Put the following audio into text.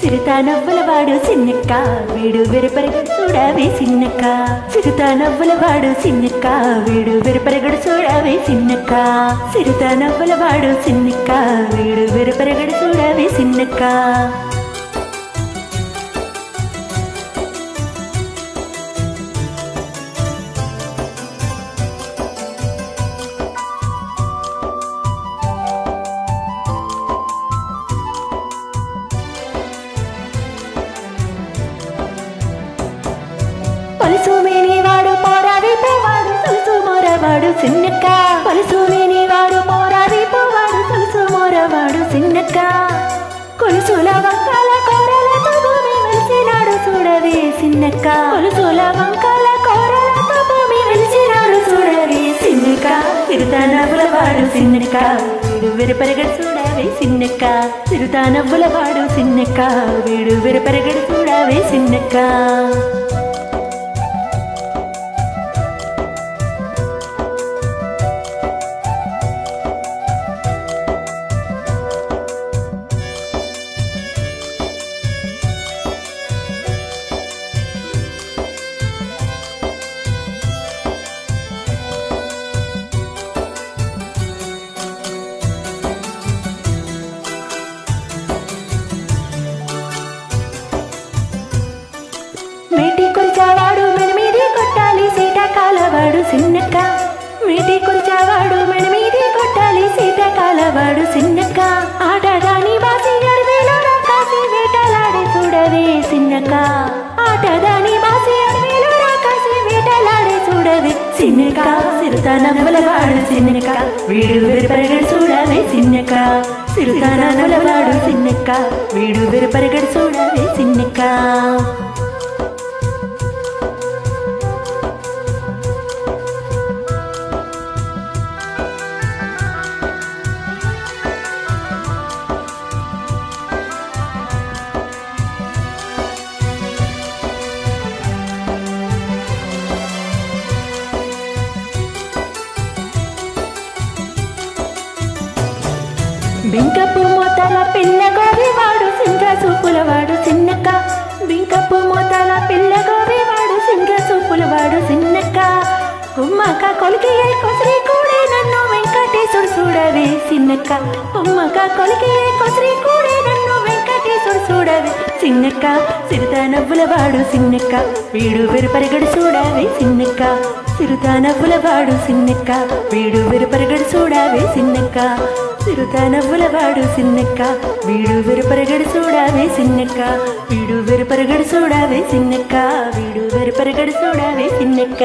సిరితా నవ్వులవాడు సిన్నక్క వీడు వెరపరగడు చూడవే సిన్నక్క సిరితా నవ్వులవాడు సిన్నక్క వీడు వెరపరగడు చూడవే సిన్నక్క సిరితా నవ్వులవాడు సిన్నక్క వీడు వెరపరగడు చూడవే సిన్నక్క పలుసుమేనివాడు పోరావి పోవాడు సొలుసు మోరవాడు సిన్నక్క పలుసుమేనివాడు పోరావి పోవాడు సొలుసు మోరవాడు సిన్నక్క కొలుసుల వంకాల కోరలతో భూమి వెలిసినాడు చూడవే సిన్నక్క కొలుసుల వంకాల కోరలతో భూమి వెలిసినాడు చూడవే సిన్నక్క సిరితా నవ్వులవాడు సిన్నక్క వీడు వెరపరగడు చూడవే సిన్నక్క సిరితా నవ్వులవాడు సిన్నక్క వీడు వెరపరగడు చూడవే సిన్నక్క మేటి కొల్చావాడు మెడమీది కొట్టాలి సీతాకాలవాడు సిన్నక్క మేటి కొల్చావాడు మెడమీది కొట్టాలి సీతాకాలవాడు సిన్నక్క ఆటదాని బాసి అడవిలో రాకాసి వేటలాడే చూడవే సిన్నక్క ఆటదాని బాసి అడవిలో రాకాసి వేటలాడే చూడవే సిన్నక్క సిరితా నవ్వులవాడు సిన్నక్క వీడు వెరపరగడు చూడవే సిన్నక్క సిరితా నవ్వులవాడు సిన్నక్క వీడు వెరపరగడు చూడవే సిన్నక్క బింకపు మోతల పిల్ల గోవివాడు సింగ సూపులవాడు సిన్నక్క బింకపు మోతల పిల్ల గోవివాడు సింగ సూపులవాడు సిన్నక్క ఉమ్మక కొలికి కొసరి కూడే నన్ను వెంకటేశ్వరు చూడవే సిన్నక్క ఉమ్మక కొలికి కొసరి కూడే నన్ను వెంకటేశ్వరు చూడవే సిన్నక్క సిరితా నవ్వులవాడు సిన్నక్క వీడు వెరపరగడు చూడవే సిన్నక్క సిరితా నవ్వులవాడు సిన్నక్క వీడు వెరపరగడు చూడవే సిన్నక్క సిరితా నవ్వులవాడు సిన్నక్క వీడు వెరపరగడు చూడవే సిన్నక్క వీడు వెరపరగడు చూడవే సిన్నక్క వీడు వెరపరగడు చూడవే సిన్నక్క